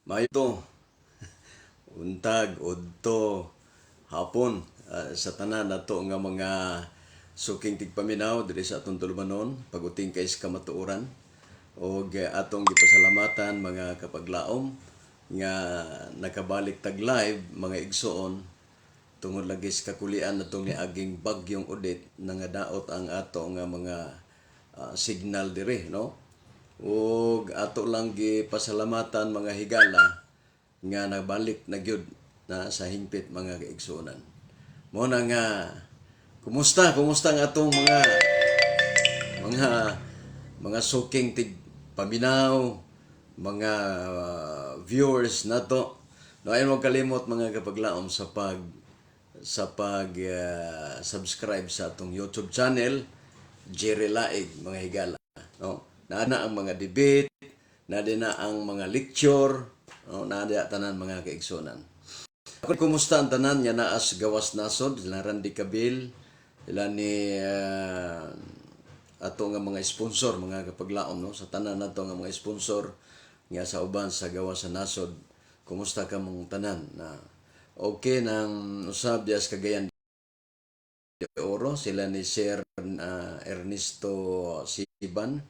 Mayo untag udto hapon sa tanan nato nga mga suking tigpaminaw diri sa atong tulumanon paguting kay sa kamatuoran og atong gipasalamatan mga kapaglaom nga nakabalik tag live mga igsoon tungod lagi sa kakulian natong niaging bagyong Odette nangadaot ang ato nga mga signal diri, no? Ug ato lang gipasalamatan mga higala nga nabalik na gyud na sa hingpit mga kaigsuonan. Mo na nga kumusta ang atong mga mga suking tig paminaw, mga viewers nato. No ay mo kalimot mga kapaglaom sa pag subscribe sa atong YouTube channel Jerry Laig mga higala, no? Na ang mga debate, na ang mga lecture, no? Na tanan mga kaigsunan. Ako kumusta ang tanan nga naas gawas nasod sila Randy Cabil, sila ni ato nga mga sponsor mga kapaglaom, no? Sa tanan nato nga mga sponsor nga sa uban sa gawas sa nasod. Kumusta ka mong tanan na okay nang usab dias Cagayan de Oro, sila ni Sir Ernesto Siban,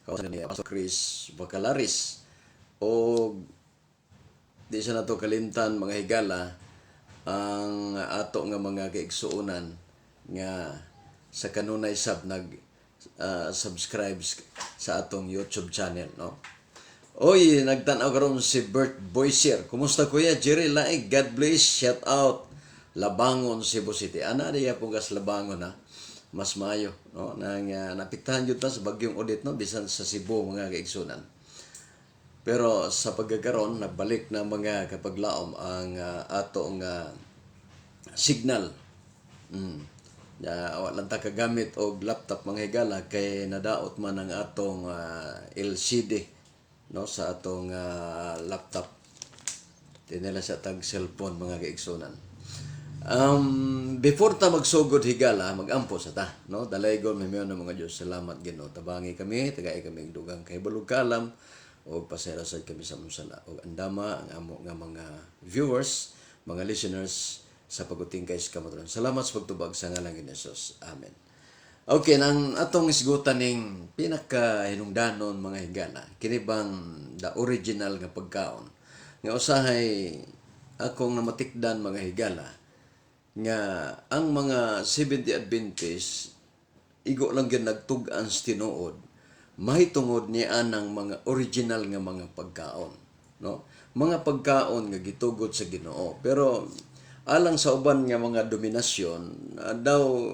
kausa ni Pastor Chris Bacalaris, o di sa nato kalimtan mga higala ang ato nga mga kaigsuonan nga sa kanunay sab nag subscribe sa atong YouTube channel, no? Oy, nagtan-aw karon si Bert Boyser. Kumusta kuya Jerry Laig? God bless. Shout out Labangon, Cebu City. Ana diya po gas Labangon, ha. Mas maayo, no? Nang napiktahan jud ta sa bagyong Odette, no, bisan sa Cebu mga kaigsunan. Pero sa pagkakaroon nagbalik na mga kapaglaom ang atong signal. Wala ta kagamit og laptop mga higala kay nadaot man ang atong LCD, no, sa atong laptop. Tinala sa tag cellphone mga kaigsunan. Before ta magsugod higala, magampo sa ta, no? Dalaygon may na mga Dios. Salamat Ginoo. Tabangi kami, tagay kami dugang kay balog kalam o pasayasad kami sa musala. O andama ang amo nga mga viewers, mga listeners sa paguting kay sa kamaturan. Salamat sa pagtubag sa ngalan ni Jesus. Amen. Okay, nang atong isgutan ning pinaka hinungdanon mga higala, kini bang the original nga pagkaon nga usahay akong namatikdan mga higala nga ang mga Seventh Adventist igo lang gyud nagtug-an sa tinuod mahitungod niya ang mga original nga mga pagkaon, no? Mga pagkaon nga gitugod sa Ginoo, pero alang sa uban nga mga dominasyon daw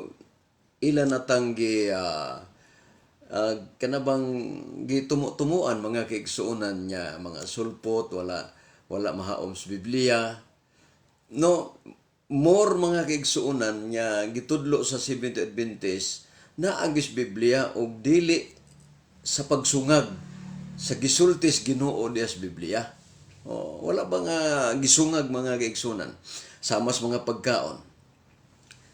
ila natanggi kanabang gitumuan mga kaigsuonan niya mga sulpot wala mahaom sa Biblia, no? More mga kaigsuonan niya gitudlo sa Seventh Adventist na agis Biblia og dili sa pagsungag sa gisultis Ginoo dias Biblia. Wala ba nga gisungag mga kaigsuonan sa mas mga pagkaon.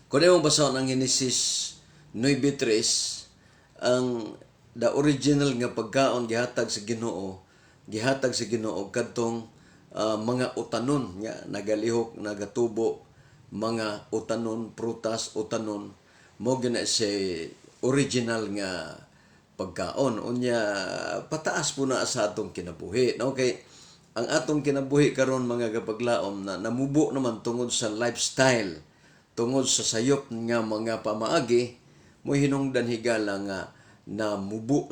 Kung mo basahon ang Genesis 9:3, ang the original nga pagkaon gihatag sa Ginoo kadtong mga utanon nga nagalihok nagatubo mga utanon, prutas, utanon mo gina sa original nga pagkaon. Unya pataas po na sa atong kinabuhi. Okay, ang atong kinabuhi karon mga kapaglaom na namubo naman tungod sa lifestyle, tungod sa sayop nga mga pamaagi, mo hinungdan higala nga namubo,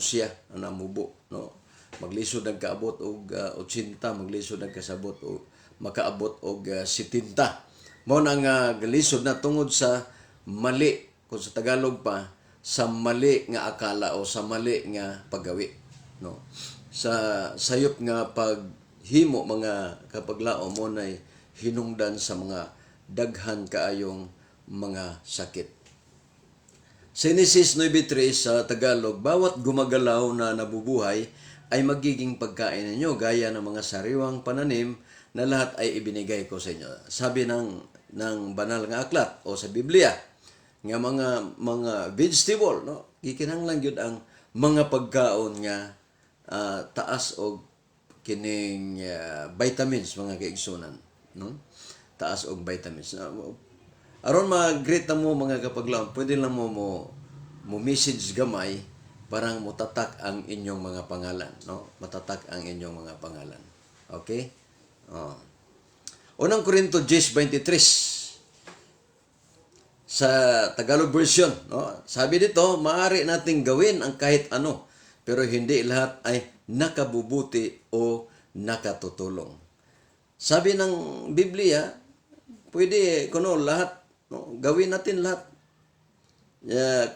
no? Maglisod ang kaabot og 80, maglisod ang kasabot og makaabot og 70. Mo nang galisod na tungod sa mali, kung sa Tagalog pa, sa mali nga akala o sa mali nga paggawi, no? Sa sayop nga paghimo mga kapaglaom mo nay hinungdan sa mga daghan kaayong mga sakit. Genesis 9:3 sa Tagalog, bawat gumagalaw na nabubuhay ay magiging pagkain ninyo gaya ng mga sariwang pananim na lahat ay ibinigay ko sa inyo. Sabi ng banal nga aklat o sa Biblia nga mga vegetable, no? Gikinahanglan gyud ang mga pagkaon nga taas og kining vitamins mga kaigsunan, no? Taas og vitamins. Aron mag-greet na mo mga kapaglaom, pwede lang mo message gamay parang mutatak ang inyong mga pangalan, no? Matatak ang inyong mga pangalan. Okay? Oh. Unang Korinto 10:23 sa Tagalog version, no? Sabi dito, maaari nating gawin ang kahit ano, pero hindi lahat ay nakabubuti o nakatutulong. Sabi ng Biblia, pwede kuno lahat, no? Gawin natin lahat.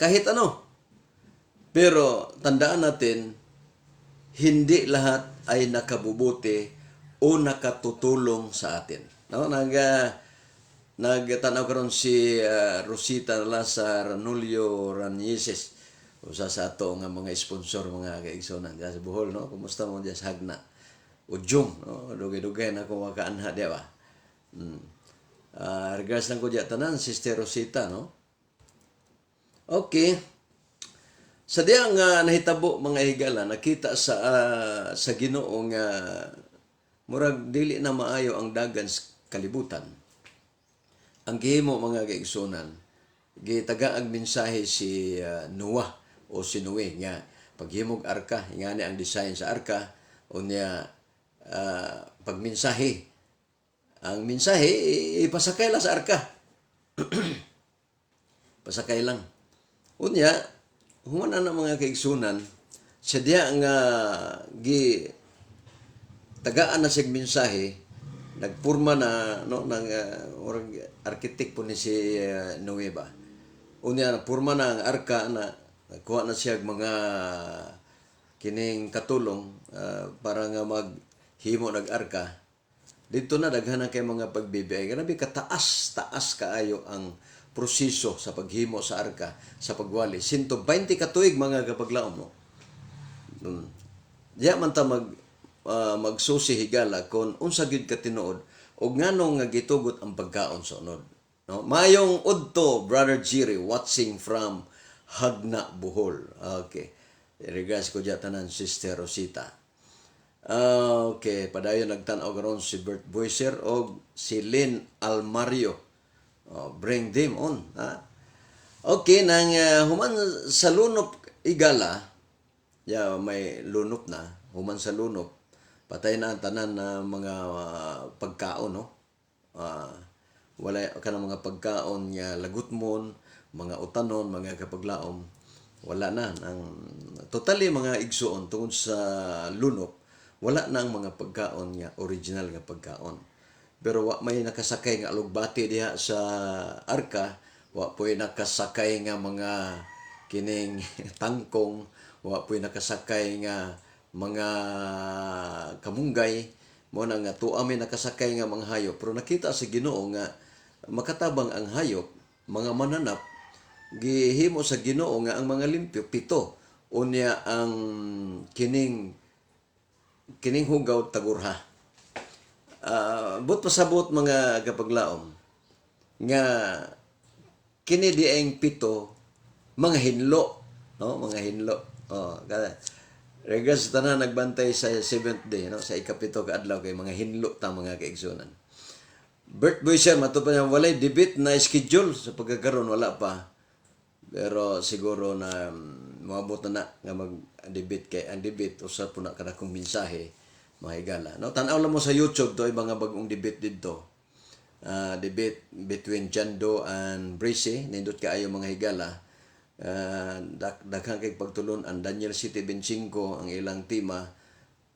Kahit ano. Pero tandaan natin, hindi lahat ay nakabubuti o nakatutulong sa atin. No? Nagtanaw karon si Rosita Lazar Ranulio Ranieses. Usa sa ato nga mga sponsor mga kaigsonan diya sa Bohol, no? Kumusta mo diya sa Hagna? Ujong, no? Dugay-dugay na kung wakaanha diya ba? Regards lang ko diya tanan, Sister Rosita, no? Okay. Sa diya nga nahitabo mga higala, nakita sa Ginoo nga murag dili na maayo ang dagan sa kalibutan. Ang gihimo mga kaigsonan, gitaga ang mensahe si Noah o si Noe nga paghimog arka, ingani ang design sa arka unya pagmensahe. Ang mensahe ipasakay lang sa arka. Pasakay lang. Unya human na mga kaigsunan, sa diya nga tagaan na sig mensahe, nagpurma na no ng architect po ni si Nueva. Unya nagpurma na ang arka na nagkuha na siya mga kining katulong para nga maghimo nag-arka. Dito na daghan na kay mga pagbibigay. Grabe taas kaayo ang proseso sa paghimo sa arka, sa pagwali. 120 katuig mga kapaglaom, no? Diya man ta magsusi higala kung unsa gyud ka tinuod og nganong nga gitugot ang pagkaon sa unod, no? Mayong udto Brother Jerry watching from Hagna, Bohol. Okay. Regards ko diya tanan Sister Rosita. Okay, padayon nagtan-aw karon si Bert Boyser og si Lynn Almario. Bring them on. Ha? Okay, nang human sa lunop igala, may lunop na, human sa lunop, patay na ang tanan na mga pagkaon, no? Wala ka ng mga pagkaon nga lagutmon, mga utanon, mga kapaglaom, wala na. Totally mga igsuon tungod sa lunop, wala na ang mga pagkaon nga original nga pagkaon. Pero wa may nakasakay nga alugbati diha sa arka, wa po'y nakasakay nga mga kining tangkong, wa po'y nakasakay nga mga kamunggay, mo na nga tuwa may nakasakay nga mga hayop. Pero nakita sa Ginoo nga makatabang ang hayop, mga mananap, gihimo sa Ginoo nga ang mga limpyo, 7. Unya ang kining hugaw tagurha. But pasabot mga kapaglaom nga kini di ang 7 mga hinlo, no? Mga hinlo. Regards tanan nagbantay sa 7th day, no? Sa ikapito ka adlaw kay mga hinlo ta mga kaigsunan. Bert Boyser matupad niya walay debate na schedule sa pagkakaroon, wala pa. Pero siguro na moabot na nga mag-debate kay ang debate usa po na kada kong mensahe mga higala. No, tanaw lang mo sa YouTube to mga bagong debate dito. Debate between Jando and Bracy, nindot kaayo mga higala. Daghang kay pagtulon ang Daniel City 25 ang ilang tema.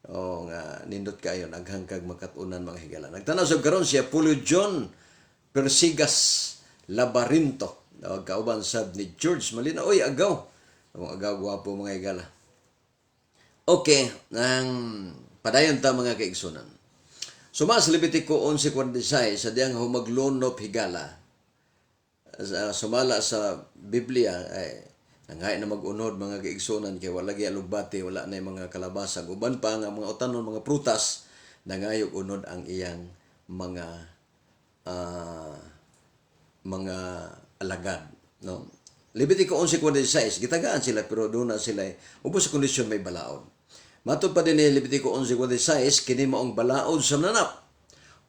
O nga nindot kaayo daghang kag makatunan mga higala. Nagtanaw sa karon si Apollo John Persigas Labarinto. Kauban sab ni George Malina. Oy, agaw. Ang agaw gwapo mga higala. Okay, padayon ta mga kaigsunan. Suma sa Levitico 11:46 sa diyang humaglunop higala. Sumala sa Biblia ay nanghay na mag-unod mga kaigsunan kay wala gyud alugbati, wala na mga kalabasa, uban pa nga mga utanon, mga prutas nangayog unod ang iyang mga alagad, no? Levitico 11:46 gitagaan sila pero doon na sila ubos sa kondisyon may balaod. Matod pa din ni Levitico 11:16 kini maong balaod sa nanap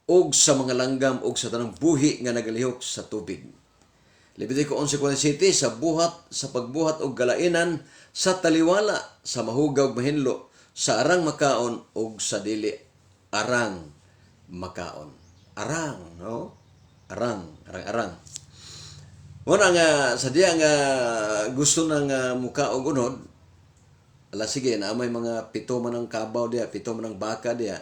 og sa mga langgam og sa tanang buhi nga nagalihok sa tubig. Levitico 11:47 sa pagbuhat og galainan sa taliwala sa mahugaw ug mahinlo sa arang makaon og sa dili arang makaon. Arang, no? Arang. Muna nga sa diya nga gusto nang muka og unod, ala sige na may mga 7 man ang kabaw diya, 7 man ang baka diya.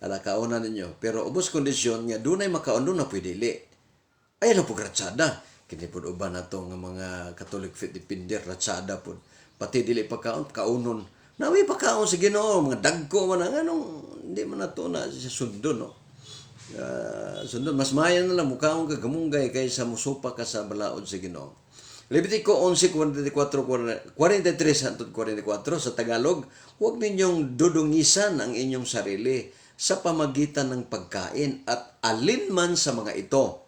Ala kauna ninyo. Pero ubos kondisyon nga dunay makaon doon na pwede dili. Ay na po ratsada. Kini po uban na to nga mga Catholic Filipino ratsada po. Pati dili pagkaon, kaunon. Nawi pagkaon sa Ginoo, mga dagko man ang anong hindi man nato na sa sundon, no? Sundon mas mayan na lang mukaon ka gamunggay kaysa musupa ka sa balaod sa Ginoo. Levitico 11:43 hangtod 44 sa Tagalog, huwag ninyong dudungisan ang inyong sarili sa pamagitan ng pagkain at alinman sa mga ito.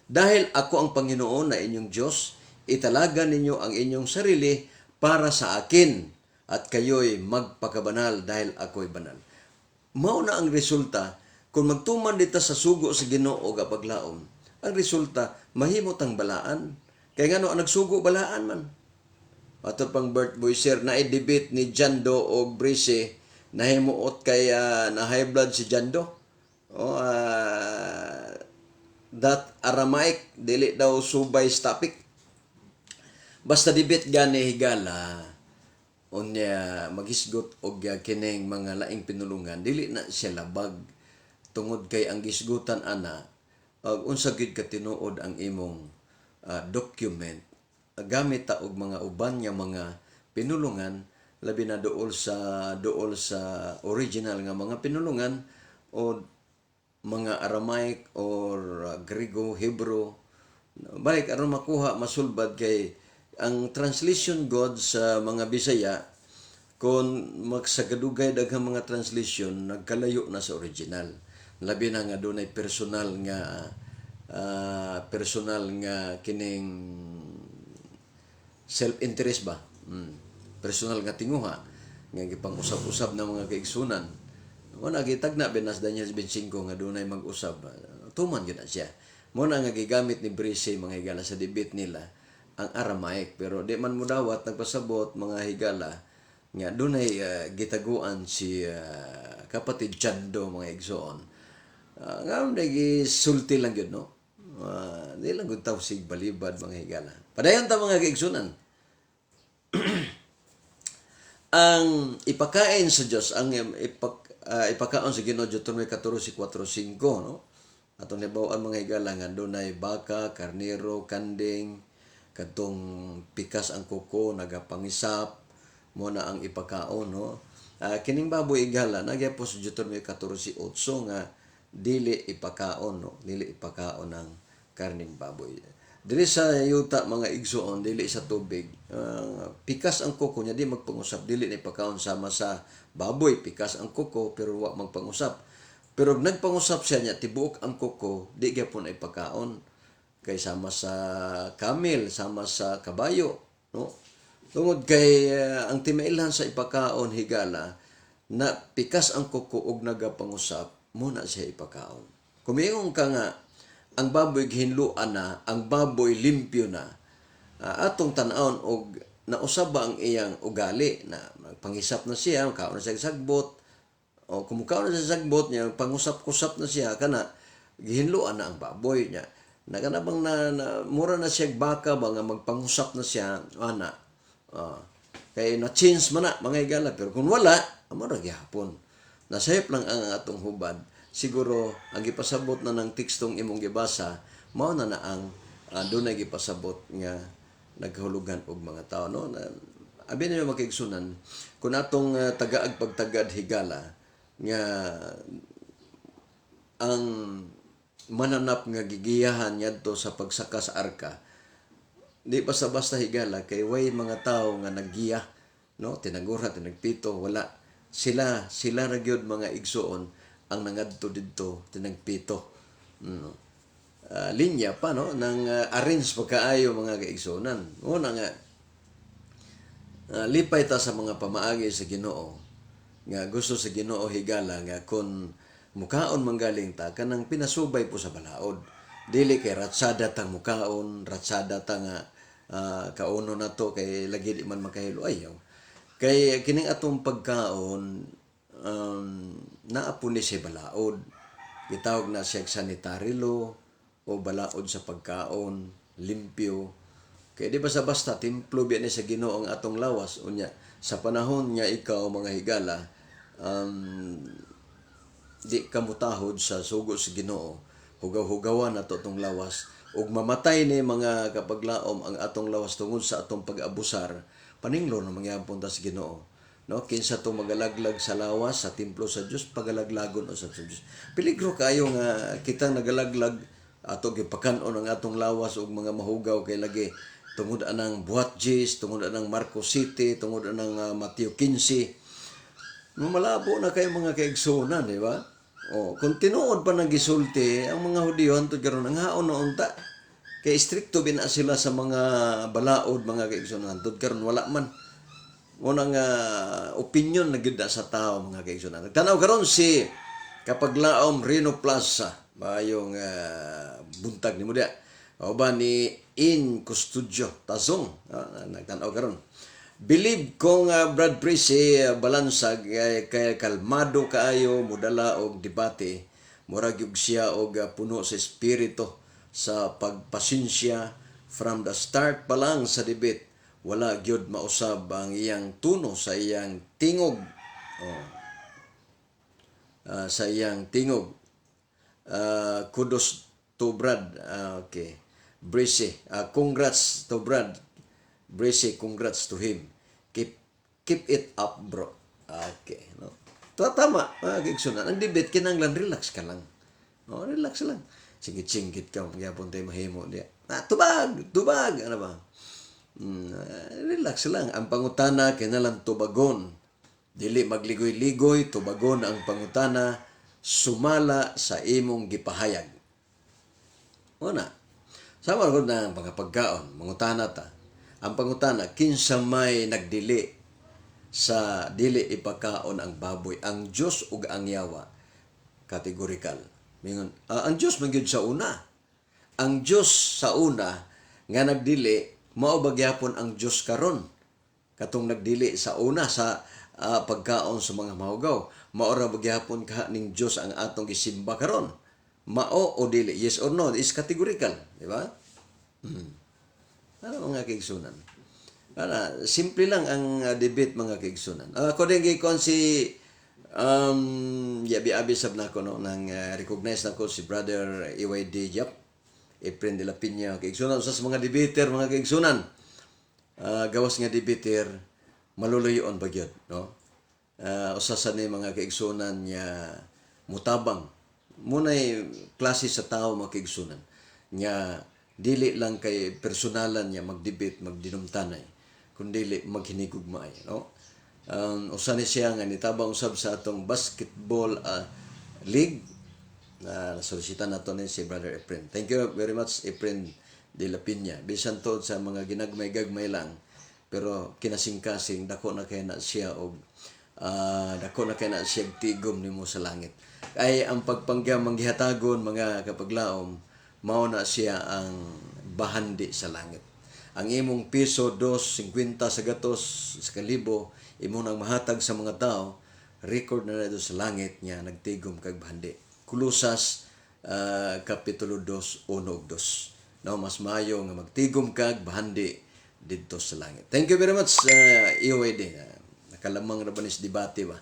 Dahil ako ang Panginoon na inyong Diyos, italaga ninyo ang inyong sarili para sa akin at kayo'y magpakabanal dahil ako'y banal. Mao na ang resulta kung magtuman dita sa sugo sa Ginoo o kapaglaom. Ang resulta, mahimot ang balaan. Kaya nga ang nagsugo balaan man. Ato pang Bert Boiser na i-debate ni Jando o Brice na himuot kay na high blood si Jando. That Aramaic, dili daw subay topic. Basta debate gani higala, unya magisgot og kining mga laing pinulungan, dili na siya labag. Tungod kay ang gisgutan ana, unsa gid ka tinuod ang imong document, gamit ta og mga uban nga mga pinulungan, labi na dool sa original nga mga pinulungan o mga Aramaic or Grego, Hebrew. Balik aron makuha masulbad kay ang translation god sa mga Bisaya kung magsagadugay daghang mga translation nagkalayo na sa original. Labi na nga dunay personal nga kining self-interest ba? Personal nga tinguha nga gipang-usab-usab na mga kaigsunan. Wala gitag na Benas Daniel 25 nga dunay mag-usab. Tuman gyud na siya. Mo na nga gigamit ni Brice mga higala sa debate nila ang Aramaic, pero di man mo dawat nagpasabot mga higala nga dunay gitaguan si kapatid Jando mga igsoon. Nga gisulti lang yun, no? Di lang gud taw sig balibad mga higala. Padayon ta mga kaigsunan. Ang ipakain sa Dios, ang ipakaon sa Ginoo Deuteronomy 14:4-5, no? Atong nibawaan mga higala nga dunay baka, karnero, kanding, kadtong pikas ang kuko, nagapangisap mo na ang ipakaon, no? Kining baboy higala nagyapon sa Deuteronomy 14:8 nga dili ipakaon, no? Dili ipakaon ang karning baboy. Dili sa yuta mga igsoon, dili sa tubig. Pikas ang kuko niya, di magpangusap, dili ni ipakaon sama sa baboy. Pikas ang kuko pero wa magpangusap. Pero nagpangusap siya niya, tibuok ang kuko, di gyapon ay pakaon. Kay sama sa camel, sama sa kabayo, no? Tungod kay ang timailhan sa ipakaon higala na pikas ang kuko og nagapangusap, muna siya ipakaon. Kumingon ka nga ang baboy gihinluan na, ang baboy limpyo na, atong tan-aon og nausab ba ang iyang ugali na magpangisap na siya, kaon na siya sagbot, o kumukaon na siya sagbot niya, pangusap-kusap na siya, kana gihinluan na ang baboy niya. Naganabang mura na siya baka ba nga magpangusap na siya, ana. Kaya na-change man na mga higala, pero kung wala, amara gihapon. Nasayop lang ang atong hubad. Siguro ang gipasabot na ng tekstong imong gibasa mao na ang dunay gipasabot nga naghulugan og mga tao, no? Abi na makigsunan kun atong tagaag pagtagad higala nga ang mananap nga gigiyahan yadto sa pagsaka sa arka, di basta-basta higala kay way mga tao nga naggiya, no? Tinagura, tinagpito, wala sila ra gyud mga igsuon ang nangadto didto tinagpito, linya pa, no, nang arrange pagkaayo mga kaigsunan. Una nga lipay ta sa mga pamaagi sa Ginoo nga gusto sa Ginoo higala nga kun mukaon manggaling ta kanang pinasubay po sa balaod. Dili kay ratsada tang mukaon, ratsada ta nga kauno na to kay lagi di man makahilo ayaw. Kay kining atong pagkaon naapon ni si balaod. Gitawag na siya sanitary law o balaod sa pagkaon, limpyo. Kaya di basta-basta templo biya ni sa Ginoo ang atong lawas unya sa panahon nga ikaw mga higala di ka mutahod sa sugo sa Ginoo. Hugaw-hugawan nato tong lawas ug mamatay ni mga kapaglaom ang atong lawas tungod sa atong pag-abusar. Paninglo na mangyapon ta sa Ginoo. No, kinsa to magalaglag sa lawas sa templo sa Dios pagalaglagon sa Dios. Peligro kayo nga kita nagalaglag ato gipakanon ang atong lawas ug mga mahugaw kay lagi tungod anang buhat Gs, tungod anang Marcos City, tungod anang Mateo 15. Malabo na kay mga kaigsunan, di ba? O, kung tinuod pa nagisulti ang mga Hudiyo hantod karon ang haon na unta. Kay stricto bina sila sa mga balaod mga kaigsunan hantod karon wala man. Unang opinion na gid sa tao mga kaigsunan. Nagtanaw karon si Kapaglaom Reno Plaza, mayong buntag ni mo dia. O ba ni In Custodio Tazong, nagtanaw karon. Believe kong Brad Prissy balansag kay kalmado kaayo mudala og debate murag gyud siya og puno sa espiritu sa pagpasensya from the start pa lang sa debate. Wala gyud mausab ang iyang tuno sa iyang tingog. Sa iyang tingog. Kudos to Brad. Okay. Brissy. Congrats to Brad. Brissy, congrats to him. Keep it up, bro. Okay. No? Tama. Gigsunan. Ang debate, kinanglan, relax ka lang. No, relax lang. Singit-singit ka. Magyapon tayo mahimo diya. Tubag. Ano ba? Relax lang. Ang pangutana kinalang tubagon. Dili magligoy-ligoy, tubagon ang pangutana, sumala sa imong gipahayag. Una, sama ko na ang pagkaon, mangutana ta. Ang pangutana, kinsa may nagdili sa dili ipakaon ang baboy, ang Diyos ug ang yawa. Kategorikal. Mingon, ang Diyos magyud sa una. Ang Diyos sa una nga nagdili mao bagyapon ang Diyos karon katong nagdili sa una sa pagkaon sa mga mahugaw. Maora bagyapon ka ning Diyos ang atong gisimba karon. Mao o dili, yes or no, is categorical, di ba? Ano mga kaigsunan? Simple lang ang debate mga kaigsunan. Ako din gikon si yabi-abi sab na ko no nang recognize na ko si Brother EYD Yap. Efren de la Piña, kaigsunan sa mga debater, mga kaigsunan. Gawas nga debater, maluluyon bagyod, no? Usasan ni mga kaigsunan niya mutabang. Muna'y klase sa tao mga kaigsunan. Niya dili lang kay personalan niya mag-debate, magdinumtanay, kundi maghinigugmay, no? Usa ni siya nga nitabang usab sa atong basketball league. Nasolicitan nato ni si Brother Efren. Thank you very much, Efren de la Piña. Bisan to sa mga ginagmay-gagmay lang, pero kinasing-kasing dako na kay na siya og dako na kay na siya tigom nimo sa langit. Ay ang pagpanggam manggihatagon mga kapaglaom, mao na siya ang bahandi sa langit. Ang imong piso 2.50 sa gatos sa kalibo imo nang mahatag sa mga tao, record na dito sa langit niya nagtigom kag bahandi. Kulusas Kapitulo 2, 1-2. No, mas maayo nga magtigom kag bahandi didto sa langit. Thank you very much, EYD. Nakalamang na ba nis debate ba?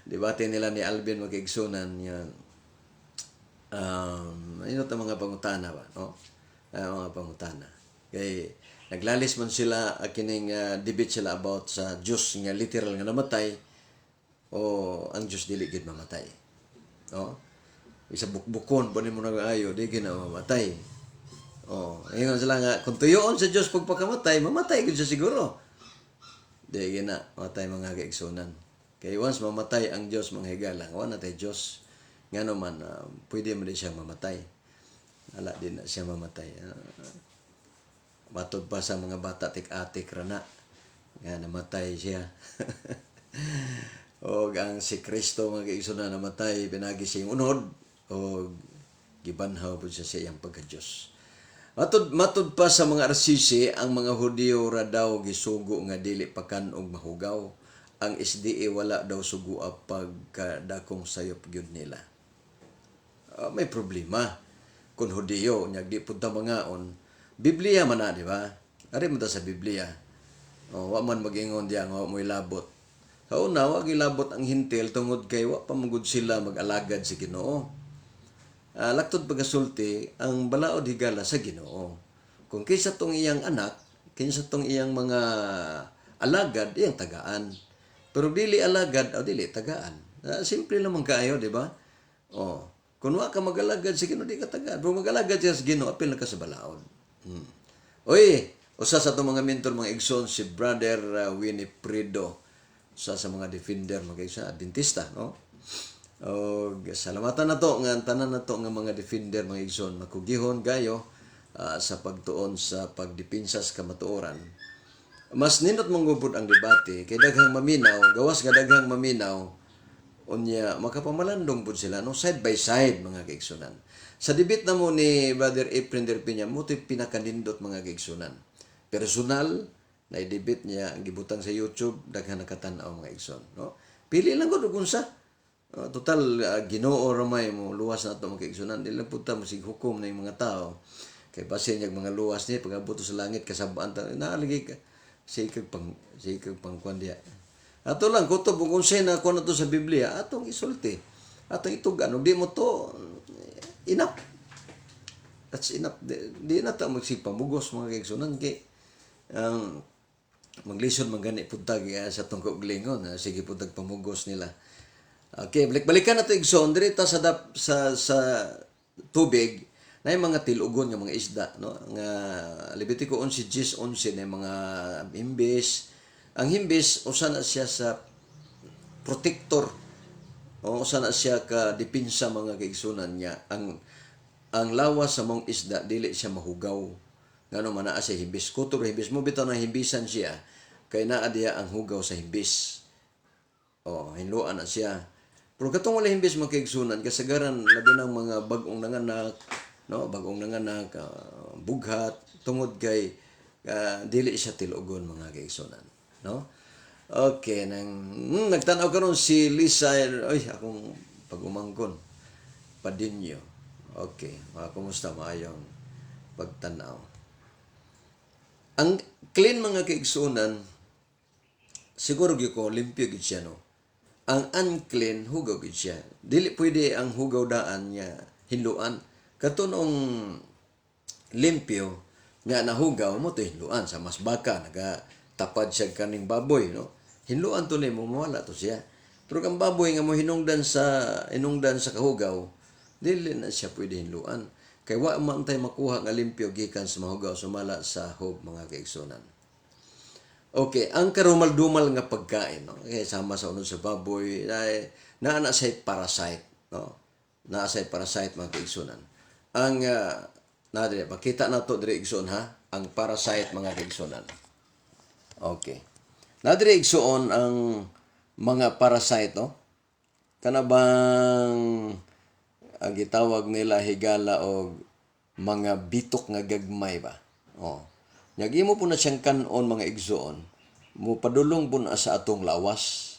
Debate nila ni Alvin magkaigsunan yan. Ano ito mga pangutana ba? No? Mga pangutana. Kaya naglalis man sila kining debate sila about sa Diyos nga literal nga namatay o ang Diyos dili gid mamatay. No? Isa bukbukon pa nimo nag-ayo di gina mamatay. Ingon sila nga kung tuyoon sa Diyos pagpakamatay, mamatay gid siya siguro. Di gina mamatay mga kaigsunan. Kay once mamatay ang Diyos mga higala, wala tay Diyos. Ngano man pwede man din siya mamatay. Wala din na siya mamatay. Matod pa sa mga bata tik-atik rana nga namatay siya. O ang si Kristo mga kaigsunan namatay pinagi siyang unod o gibanhaw po siya sa iyang pagka-Diyos. Matud pa sa mga arsisi, ang mga Hudiyo ra daw gisugo nga dili pakan og mahugaw. Ang SDA wala daw sugua pagkadakong sayop gyud nila. May problema kung Hudiyo nya di pud ta mangaon. Biblia man na, di ba? Ari mo ta sa Biblia. Wa man mag-ingon diya nga mo'y labot. Sa una, wa gilabot ang hintil tungod kay wa pa magud sila mag-alagad si Ginoo. Laktod pagasulti ang balaod higala sa Ginoo. Kung kinsa tong iyang anak, kinsa tong iyang mga alagad, iyang tagaan. Pero dili alagad o dili tagaan. Simple lamang kaayo, di ba? Kung wa ka mag-alagad sa Ginoo, di ka tagaan. Pero mag-alagad siya sa Ginoo, apil na ka sa balaod. Oy, usa sa itong mga mentor, mga igsoon, si Brother Winifredo. Usa sa mga defender, mga igsoon, Adventista, no? O salamatan na to nga tanan na to nga mga defender, mga igsoon, makugihon gayo sa pagtuon sa pagdepensa sa kamatuoran. Mas nindot manggubod ang debate kay daghang maminaw, gawas nga daghang maminaw unya makapamalandong pud sila no, side by side mga kaigsunan. Sa debate na mo ni Brother Efren Derpiña mo to'y pinakanindot mga kaigsunan. Personal na i-debate niya ang gibutang sa YouTube, daghang nakatan-aw mga igsoon, no? Pili lang gud kung sa total Ginoo ramay mo luwas na ito mga kaigsunan. Dili lang punta mo hukom na yung mga tao. Kay basin yung mga luwas niya, pag-abuto sa langit, kasabaan ta, naalagay ka. Sikag pang kwan diya. Ato lang, kutob kung na kung to sa Biblia, atong isulti. Atong itugan. Di mo to, enough. That's enough. Di na ta magsipamugos mga kaigsunan. Kay, maglisod magani puntag sa tungkog lingon. Sige puntag pamugos nila. Okay, balikan nato igsoon diri ta sa tubig na yung mga tilugon nga mga isda, no? Nga Levitico 11:10 na mga himbis. Ang himbis usa na siya sa protector. Usa na siya ka depensa mga kaigsunan niya. Ang lawas sa mong isda dili siya mahugaw. Ngano man naa siya himbis. Kutob himbis mo bitaw na himbisan siya kay naa diya ang hugaw sa himbis. Hinluan na siya. Pero katong wala himbis mga kaigsunan, kasagaran labi ng mga bagong nanganak, no? Bagong nanganak, bughat, tungod kay dili siya tilugon mga kaigsunan, no? Okay, nagtanaw karon si Lisa, akong pag-umangkon, Padinyo. Okay, kumusta maayong pagtanaw. Ang clean mga kaigsunan, siguro gyud ko limpyo gid siya, no? Ang unclean, hugaw gid siya. Dili pwede ang hugaw daan niya hinluan. Katunong limpyo nga nahugaw mo to hinluan sa mas baka nagatapad siya kaning baboy, no? Hinluan to nimo mawala to siya. Pero ang baboy nga mo inungdan sa kahugaw, dili na siya pwede hinluan. Kay wa man tay makuha nga limpyo gikan sa mahugaw sumala sa hog mga kaigsunan. Okay, ang karumal-dumal nga pagkain, no? Okay, sama sa unod sa baboy, naa say parasite, no? Naa say parasite mga kaigsunan. Ang makita na to dire igsoon ha, ang parasite mga kaigsunan. Okay. Na dire igsoon ang mga parasite, no? Kana bang ang gitawag nila higala o mga bitok nga gagmay ba? Nyagi mo po na siyang kanon mga igsoon, mo padulong po na sa atong lawas.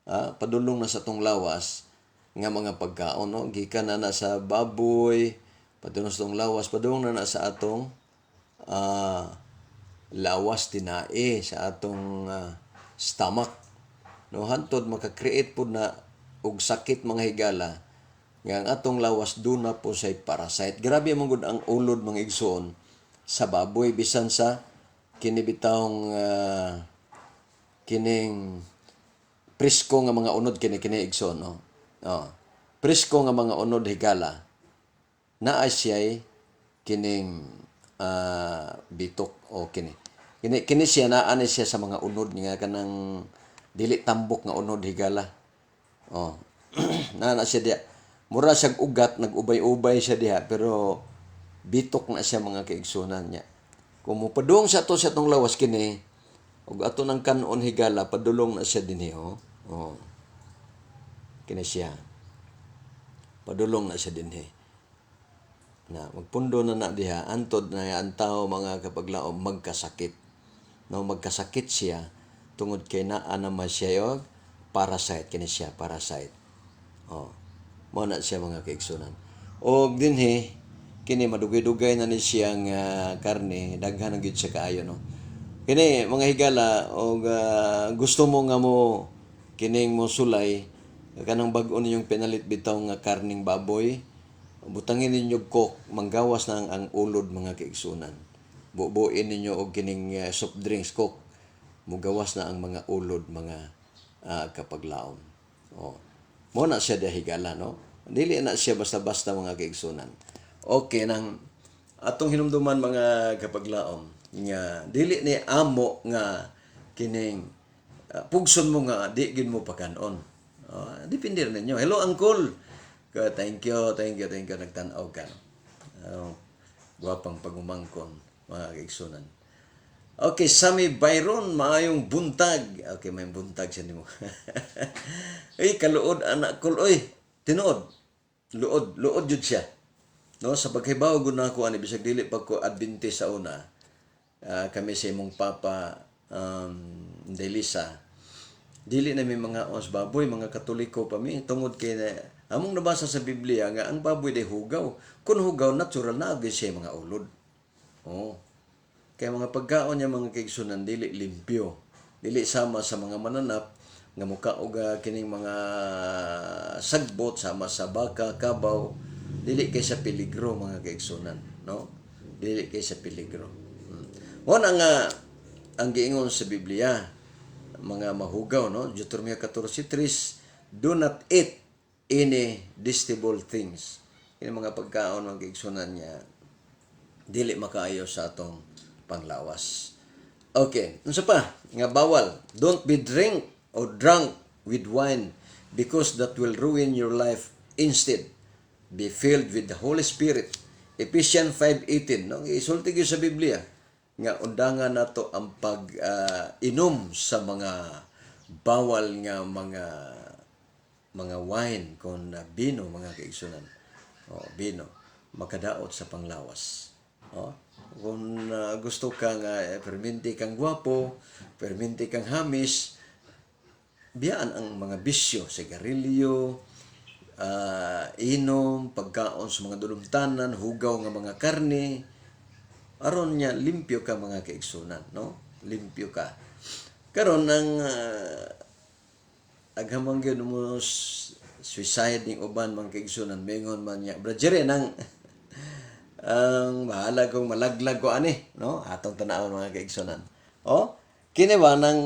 Padulong na sa atong lawas nga mga pagkaon, no? Gikan na sa baboy, padulong sa atong lawas, padulong na sa atong lawas tinae, sa atong stomach. No, hantod maka-create po na og sakit mga higala nga ang atong lawas duna po say parasite. Grabe man gud ang ulod mga igsoon sa baboy bisan sa kinibitawng kining presko nga mga unod kini igsoon, no? Presko nga mga unod higala naa siya kining bitok o kini siya naa ni siya sa mga unod nga kanang dili tambok nga unod higala. Na siya diya. Mura siya ugat, nag-ubay-ubay siya diha pero bitok na siya mga kaigsunan niya. Kung mupadung sa to sa tong lawas kini ug ato nang kanon higala padulong na siya dinhi, Oh, kini siya. Padulong na siya dinhi. Na magpundo na diha antod na ang tao mga kapaglaom magkasakit. No, magkasakit siya tungod kay naa naman siya yung parasite kini siya, parasite. Oh. Mao na siya mga kaigsunan. Og dinhi kini madugay-dugay na ni siyang karne, daghan ang gyud siya kaayo no. Kini mga higala og gusto mo nga mo kining mo sulay kanang bag-o ninyong pinalit bitaw nga karning baboy, butangin ninyo coke, manggawas na ang ulod mga kaigsunan. Bubuin ninyo og kining soft drinks coke, mugawas na ang mga ulod mga kapaglaom. Oh. Mo na siya higala no. Dili na siya basta-basta mga kaigsunan. Okay nang atong hinumduman mga kapaglaom nga dili ni amo nga kining pugson mo nga di gid mo pakanon. Depende rin ninyo. Hello uncle. Thank you nagtan-aw ka. Guwapang pagumangkon mga kaigsunan. Okay, Sammy Byron, maayong buntag. Okay, may buntag siya nimo. Ay, kaluod anak ko, oy, tinuod. Luod jud siya. No, sa paghibaw gud nako ani bisag dili pa ko Adventist sa una. Kami sa imong papa Delisa. Dili na may mga os baboy, mga Katoliko pa mi tungod kay among nabasa sa Biblia nga ang baboy day hugaw. Kun hugaw natural na agi siya mga ulod. Oh. Kaya mga pagkaon niya mga kaigsunan dili limpyo. Dili sama sa mga mananap nga muka og kining mga sagbot sama sa baka, kabaw, dili kay sa peligro mga kaigsunan, no? Dili kay sa peligro. Wala nga ang giingon sa Biblia mga mahugaw, no? Deuteronomy 14:3, do not eat any detestable things. Kini mga pagkaon mga kaigsunan niya dili makaayo sa atong panglawas. Okay, unsa pa nga bawal? Don't be drunk with wine because that will ruin your life. Instead, be filled with the Holy Spirit. Ephesians 5:18, no? Isulti gyud sa Biblia nga undangan nato ang pag-inom sa mga bawal nga mga wine kon bino mga kaigsunan. Bino makadaot sa panglawas. Kung gusto kang perminti kang gwapo, perminti kang hamis, biyaan ang mga bisyo, sigarilyo, inom, pagkaon sa mga dulumtanan, hugaw nga mga karne, aron niya limpyo ka mga kaigsunan, no? Limpyo ka. Karon ang aghamang gyud mo suicide ning uban mga kaigsunan, mingon man niya. Brajere nang ang bahala kong malaglag ko ani, no? Atong tanawon mga kaigsunan. Kini ba nang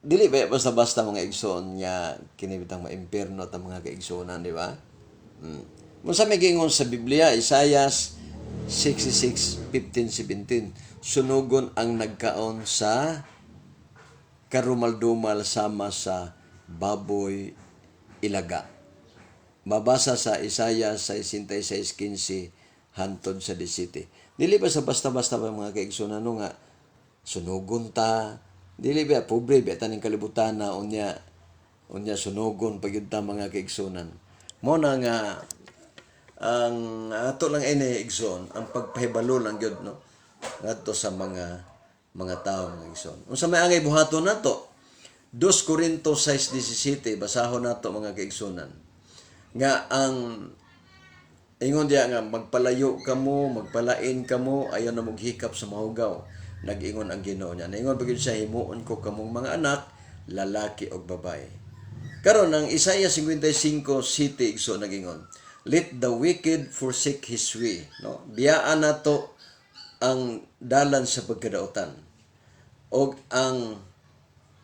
dili ba basta-basta mga igsoon nga kini bitang maimperno ta mga kaigsunan, di ba? Unsa may giingon sa Biblia, Isaiah 66:15-17, sunugon ang nagkaon sa karumaldumal sama sa baboy ilaga. Mabasa sa Isaiah 66:15 hantod sa 17. Dili ba sa basta-basta ba mga kaigsunan nga sunugon ta, dili ba pobre ba taning kalibutan na unya sunugon pagyud ta mga kaigsunan. Mo na nga ang ato lang ini igsoon ang pagpahibalo lang gyud, no, ngadto sa mga tao mga igsoon. Unsa may angay buhaton nato? 2 Corintios 6:17 basahon nato mga kaigsunan nga ang ingon diya nga magpalayo kamo, magpalain kamo, ayaw na maghikap sa mahugaw. Nag-ingon ang Ginoo niya. Naingon bagid siya, himuon ko kamong mga anak, lalaki o babae. Karon ang Isaiah 55:7 igso nag-ingon, let the wicked forsake his way, no? Biyaan nato ang dalan sa pagkadaotan og ang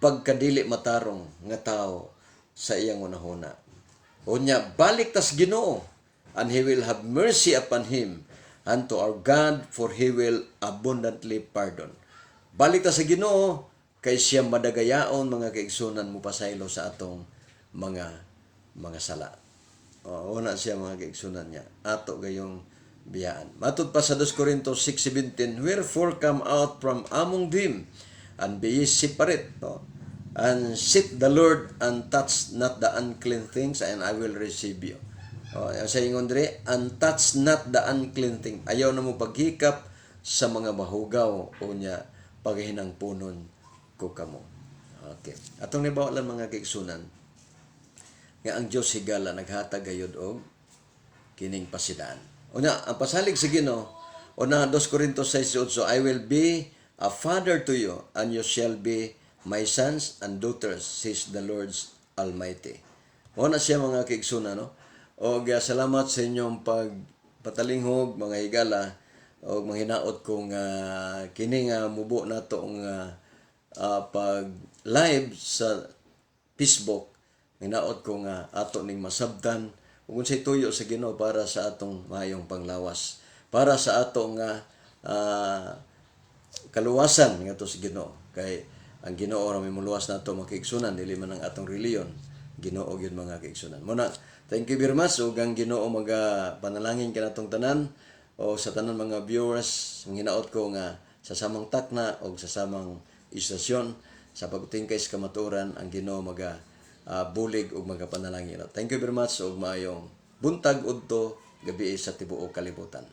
pagkadili matarong nga tao sa iyang unahuna. Unya balik tas Ginoo, and He will have mercy upon him, and to our God, for He will abundantly pardon. Balik ta sa Ginoo, kay siya madagayaon mga kaigsunan mo pasaylo sa atong mga sala. Una siya mga kaigsunan niya. Ato gayong biyaan. Matod pa sa 2 Corintios 6:17, wherefore come out from among them, and be ye separate, no? And seek the Lord and touch not the unclean things, and I will receive you. Sa ingon diri, and touch not the unclean thing. Ayaw na mo paghikap sa mga mahugaw o niya paghinang punon ko kamo. Okay. Atong nibawalan mga kaigsunan nga ang Dios higala naghatag gayud og kining pasidaan. Unya, ang pasalig sa Ginoo, una 2 Corintios 6:8, I will be a father to you, and you shall be my sons and daughters, says the Lord Almighty. Mao na siya mga kaigsunan, no? O salamat sa inyong pagpatalinghog mga higala o manghinaot kong kini nga mubo nato nga pag live sa Facebook. Hinaot ko nga ato ning masabtan ug unsay tuyo sa Ginoo para sa atong mayong panglawas, para sa ato nga kaluwasan nga to sa Ginoo. Kay ang Ginoo ra may muluwas nato makigsunan dili man ang atong reliyon. Ginoo gyud mga kaigsunan. Muna, thank you very much ug ang Ginoo panalangin kanatong tanan o sa tanan mga viewers. Ang hinaot ko nga sa samang takna o sa samang istasyon sa pagtingkay sa kamaturan ang Ginoo bulig ug panalangin. Thank you very much ug maayong buntag udto gabi sa tibuok kalibutan.